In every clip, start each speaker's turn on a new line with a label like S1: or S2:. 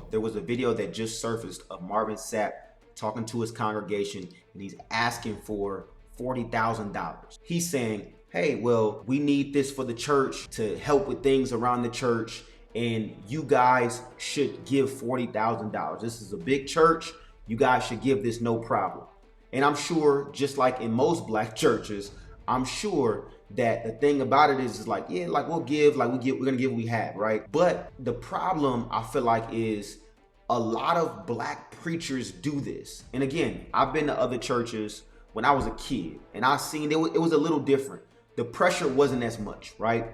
S1: there was a video that just surfaced of Marvin Sapp talking to his congregation, and he's asking for $40,000. He's saying, hey, well, we need this for the church to help with things around the church, and you guys should give $40,000. This is a big church. You guys should give this no problem. And I'm sure, just like in most black churches, I'm sure that the thing about it is like, yeah, like we'll give, like we're gonna give what we have, right? But the problem I feel like is a lot of black preachers do this. And again, I've been to other churches when I was a kid, and I seen it was a little different. The pressure wasn't as much, right?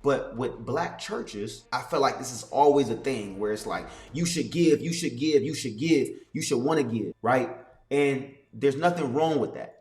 S1: But with black churches, I feel like this is always a thing where it's like, you should give, you should give, you should give, you should want to give, right? And there's nothing wrong with that.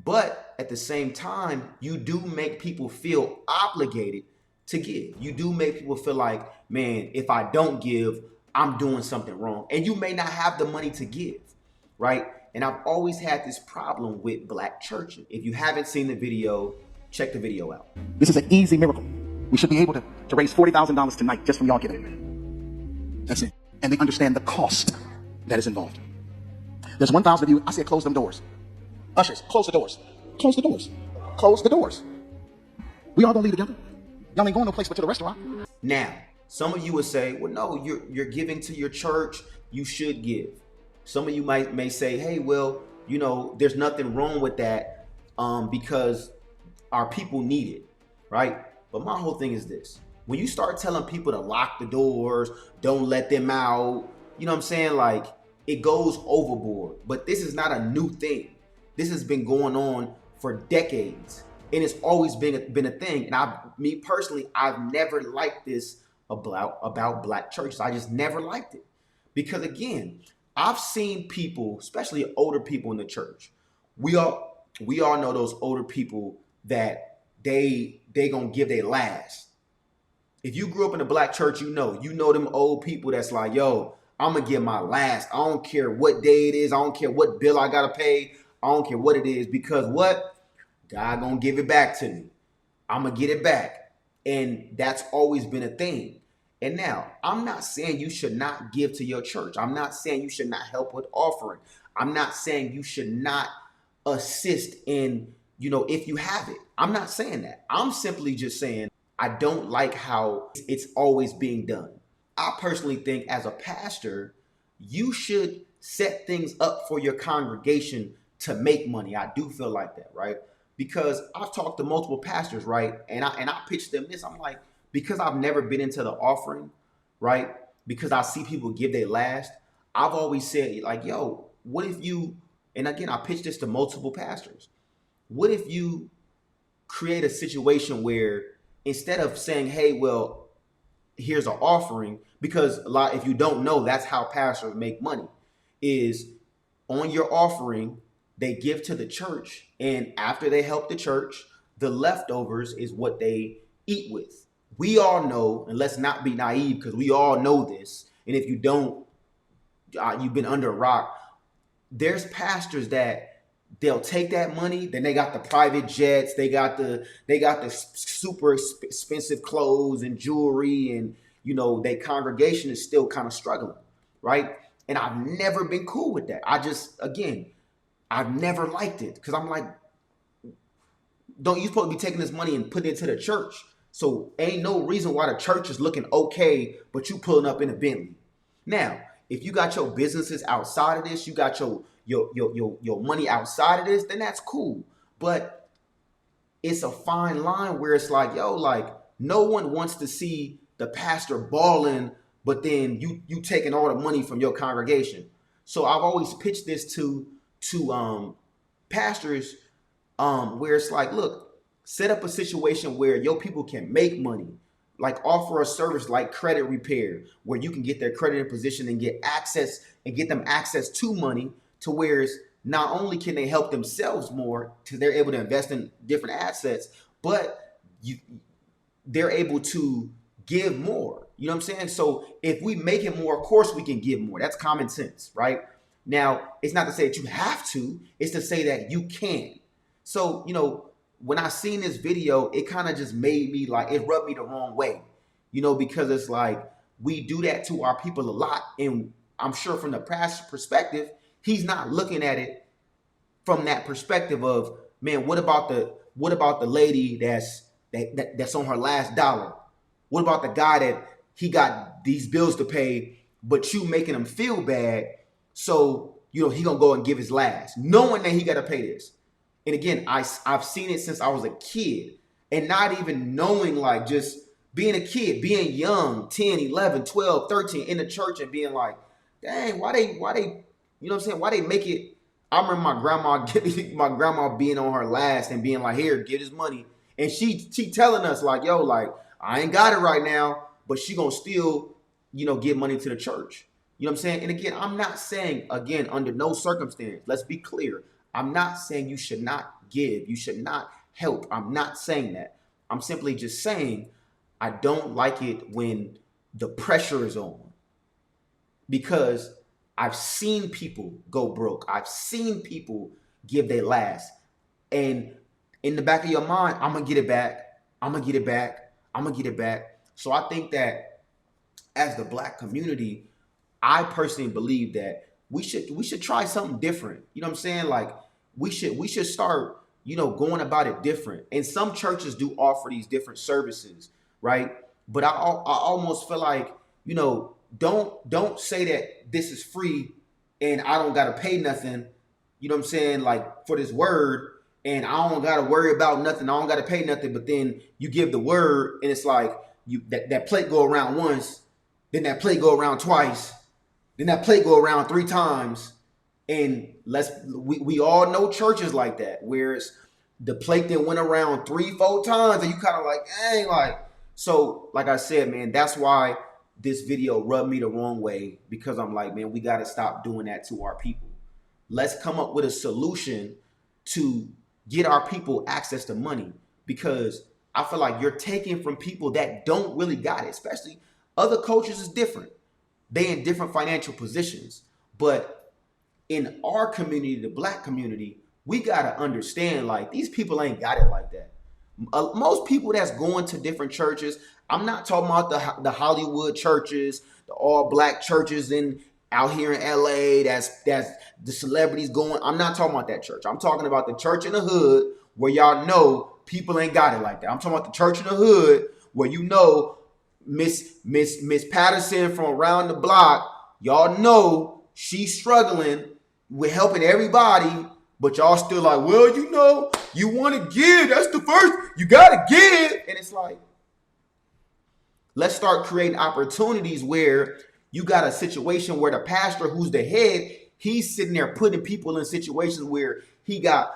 S1: But at the same time, you do make people feel obligated to give. You do make people feel like, man, if I don't give, I'm doing something wrong. And you may not have the money to give, right? And I've always had this problem with black churches. If you haven't seen the video, check the video out.
S2: This is an easy miracle. We should be able to raise $40,000 tonight just from y'all giving. That's it. And they understand the cost that is involved. There's 1,000 of you. I said close them doors. Ushers, close the doors. Close the doors. Close the doors. We all gonna leave together. Y'all ain't going no place but to the restaurant.
S1: Now, some of you would say, well, no, you're giving to your church. You should give. Some of you may say, hey, well, you know, there's nothing wrong with that because our people need it, right? But my whole thing is this. When you start telling people to lock the doors, don't let them out, you know what I'm saying? Like, it goes overboard. But this is not a new thing. This has been going on for decades, and it's always been a thing. And me personally, I've never liked this about black churches. I just never liked it because, again, I've seen people, especially older people in the church. We all know those older people that they gonna give their last. If you grew up in a black church, you know them old people that's like, yo, I'm gonna give my last. I don't care what day it is. I don't care what bill I gotta pay. I don't care what it is, because what? God gonna give it back to me. I'm gonna get it back. And that's always been a thing. And now, I'm not saying you should not give to your church. I'm not saying you should not help with offering. I'm not saying you should not assist in, if you have it. I'm not saying that. I'm simply just saying I don't like how it's always being done. I personally think as a pastor, you should set things up for your congregation to make money. I do feel like that, right? Because I've talked to multiple pastors, right? And I pitched them this. I'm like, because I've never been into the offering, right? Because I see people give their last. I've always said, like, yo, what if you, and again, I pitched this to multiple pastors. What if you create a situation where instead of saying, hey, well, here's an offering, because if you don't know, that's how pastors make money, is on your offering, they give to the church, and after they help the church, the leftovers is what they eat with. We all know, and let's not be naive, because we all know this, and if you don't, you've been under a rock. There's pastors that they'll take that money, then they got the private jets, they got the super expensive clothes and jewelry, and their congregation is still kind of struggling, right? And I've never been cool with that. I've never liked it, because I'm like, don't you supposed to be taking this money and putting it to the church? So ain't no reason why the church is looking okay, but you pulling up in a Bentley. Now, if you got your businesses outside of this, you got your money outside of this, then that's cool. But it's a fine line where it's like, yo, like, no one wants to see the pastor balling, but then you taking all the money from your congregation. So I've always pitched this to pastors where it's like, look, set up a situation where your people can make money, like offer a service like credit repair, where you can get their credit in position and get them access to money, to where not only can they help themselves more because they're able to invest in different assets, but they're able to give more. You know what I'm saying? So if we make it more, of course we can give more. That's common sense, right? Now, it's not to say that you have to, it's to say that you can. So, when I seen this video, it kind of just made me like, it rubbed me the wrong way, because it's like, we do that to our people a lot. And I'm sure from the pastor's perspective, he's not looking at it from that perspective of, man, what about the lady that's on her last dollar? What about the guy that he got these bills to pay, but you making him feel bad, so he gonna go and give his last, knowing that he got to pay this. And again, I've seen it since I was a kid, and not even knowing, like, just being a kid, being young, 10, 11, 12, 13, in the church, and being like, dang, why they, you know what I'm saying? Why they make it? I remember my grandma being on her last and being like, here, get his money. And she telling us like, yo, like, I ain't got it right now, but she gonna still, give money to the church. You know what I'm saying? And again, I'm not saying, again, under no circumstance, let's be clear. I'm not saying you should not give. You should not help. I'm not saying that. I'm simply just saying I don't like it when the pressure is on, because I've seen people go broke. I've seen people give their last. And in the back of your mind, I'm going to get it back. I'm going to get it back. I'm going to get it back. So I think that as the Black community, I personally believe that we should try something different. You know what I'm saying? Like, we should start, going about it different. And some churches do offer these different services, right? But I almost feel like, don't say that this is free and I don't got to pay nothing, you know what I'm saying, like, for this word, and I don't got to worry about nothing. I don't got to pay nothing. But then you give the word and it's like that plate go around once, then that plate go around twice, then that plate go around 3 times. And we all know churches like that, where it's the plate that went around 3-4 times and you kind of like, dang, like, so like I said, man, that's why this video rubbed me the wrong way, because I'm like, man, we got to stop doing that to our people. Let's come up with a solution to get our people access to money, because I feel like you're taking from people that don't really got it. Especially other cultures is different. They in different financial positions. But in our community, the Black community, we got to understand, like, these people ain't got it like that. Most people that's going to different churches, I'm not talking about the Hollywood churches, the all Black churches out here in LA, that's the celebrities going. I'm not talking about that church. I'm talking about the church in the hood where y'all know people ain't got it like that. I'm talking about the church in the hood where Miss Patterson from around the block, y'all know she's struggling with helping everybody, but y'all still like, well, you want to give. That's the first. You got to give. And it's like, let's start creating opportunities where you got a situation where the pastor, who's the head, he's sitting there putting people in situations where he got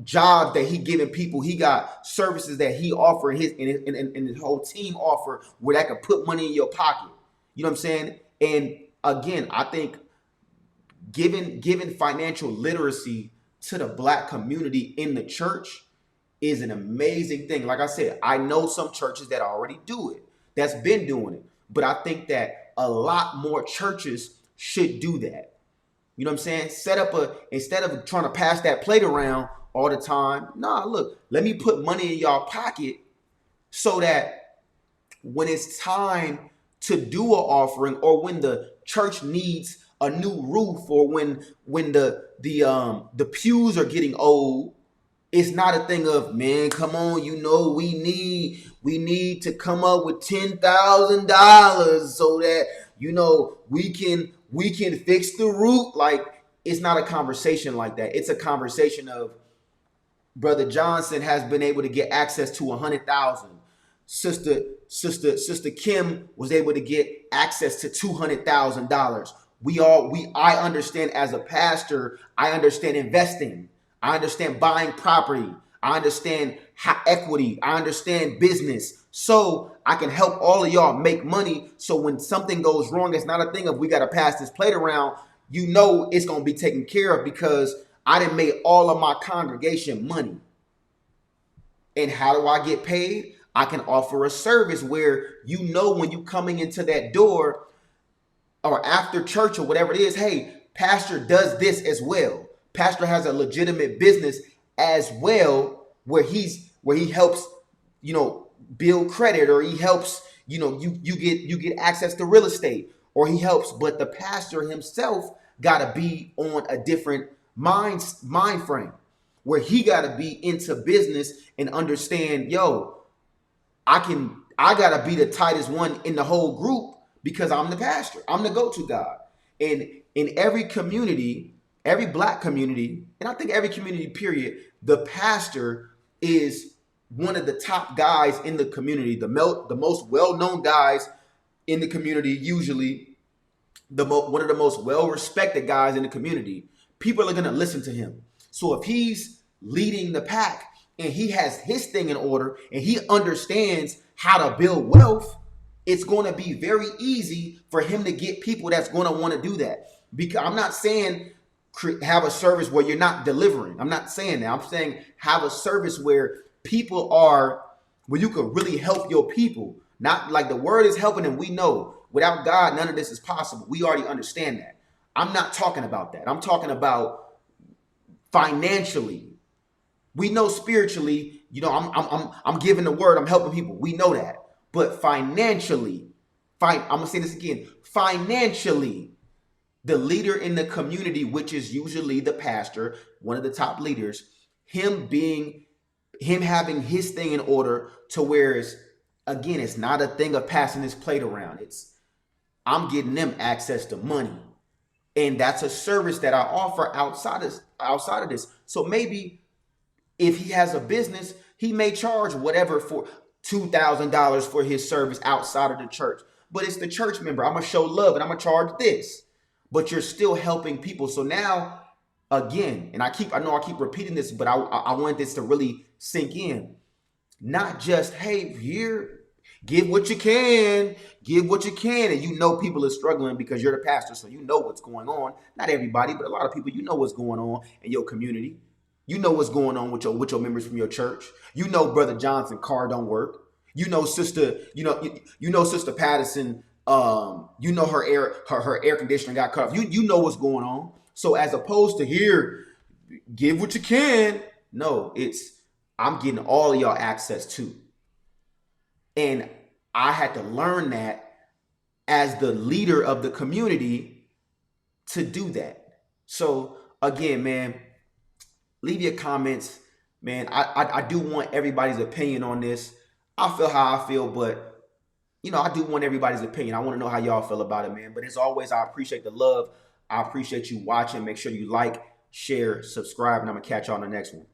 S1: jobs that he giving people. He got services that he offer, and his whole team offer, where that could put money in your pocket. You know what I'm saying? And again, I think giving financial literacy to the Black community in the church is an amazing thing. Like I said, I know some churches that already do it, that's been doing it. But I think that a lot more churches should do that. You know what I'm saying? Instead of trying to pass that plate around all the time, look, let me put money in y'all pocket so that when it's time to do an offering, or when the church needs a new roof, or when the pews are getting old, it's not a thing of, man, come on, we need to come up with $10,000 so that we can fix the roof. Like, it's not a conversation like that. It's a conversation of, Brother Johnson has been able to get access to 100,000. Sister Kim was able to get access to $200,000. I understand, as a pastor, I understand investing. I understand buying property. I understand equity. I understand business. So I can help all of y'all make money. So when something goes wrong, it's not a thing of, we got to pass this plate around. It's going to be taken care of, because I done made all of my congregation money. And how do I get paid? I can offer a service where, when you coming into that door or after church or whatever it is, hey, pastor does this as well. Pastor has a legitimate business as well, where he helps, build credit, or he helps, You get access to real estate, or he helps, but the pastor himself got to be on a different mind frame where he got to be into business and understand, yo, I gotta be the tightest one in the whole group because I'm the pastor. I'm the go-to guy. And in every community, every black community, and I think every community, period, the pastor is one of the top guys in the community, the most well-known guys in the community, usually one of the most well-respected guys in the community. People are going to listen to him. So if he's leading the pack and he has his thing in order and he understands how to build wealth, it's going to be very easy for him to get people that's going to want to do that. Because I'm not saying have a service where you're not delivering. I'm not saying that. I'm saying have a service where people are, where you can really help your people. Not like the word is helping them. We know without God, none of this is possible. We already understand that. I'm not talking about that. I'm talking about financially. We know spiritually, I'm giving the word, I'm helping people. We know that. But financially, I'm gonna say this again. Financially, the leader in the community, which is usually the pastor, one of the top leaders, him having his thing in order to where it's not a thing of passing his plate around. I'm getting them access to money. And that's a service that I offer outside of this. So maybe if he has a business, he may charge whatever for $2,000 for his service outside of the church. But it's the church member. I'm going to show love and I'm going to charge this. But you're still helping people. So now, again, and I know I keep repeating this, but I want this to really sink in. Not just, hey, here, give what you can. Give what you can. And people are struggling because you're the pastor, so you know what's going on. Not everybody, but a lot of people, what's going on in your community. You know what's going on with your members from your church. Brother Johnson car don't work. Sister, Sister Patterson, her air conditioner got cut off. You know what's going on. So as opposed to here, give what you can. No, I'm getting all of y'all access too. And I had to learn that as the leader of the community to do that. So again, man, leave your comments, man. I do want everybody's opinion on this. I feel how I feel, but I do want everybody's opinion. I want to know how y'all feel about it, man. But as always, I appreciate the love. I appreciate you watching. Make sure you like, share, subscribe, and I'm gonna catch y'all on the next one.